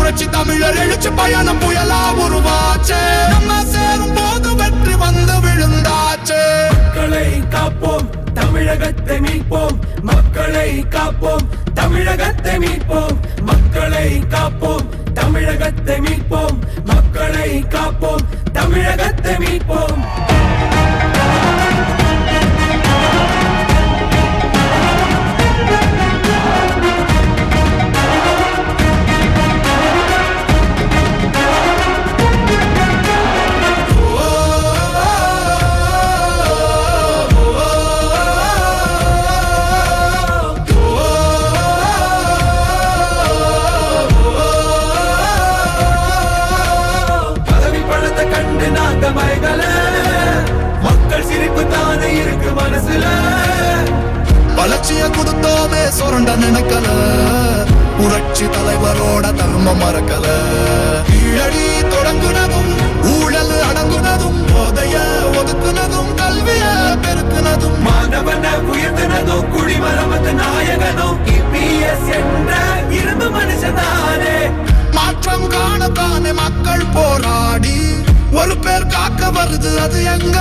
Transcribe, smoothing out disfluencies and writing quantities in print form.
புரட்சி தமிழர் எழுச்சி பயணம் புயலா உருவாச்சு. நம்ம சேரும் போது வெற்றி வந்து விழுந்தாச்சு. மக்களை காப்போம், தமிழகத்தை மீட்போம். மக்களை காப்போம், தமிழகத்தை மீட்போம். மக்களை காப்போம், தமிழகத்தை மீட்போம். மக்களை காப்போம், தமிழகத்தை மீட்போம். மக்கள் சிரிப்பு தானே இருக்கு மனசுல. வளர்ச்சிய கொடுத்தோமே சுரண்ட நினைக்கல. புரட்சி தலைவரோட தர்மம் மறக்கல. கீழடி தொடங்குனதும் ஊழல் அடங்குனதும் போதைய ஒதுக்குனதும் கல்விய பெருக்குனதும் மாணவனை உயர்த்தினதும் குடிமரமத்து நாயகனும் EPS என்ற இரும்பு மனுஷனானே. மாற்றம் காணத்தானே மக்கள் போராடி ஒரு பேர் காக்க வருது அது எங்க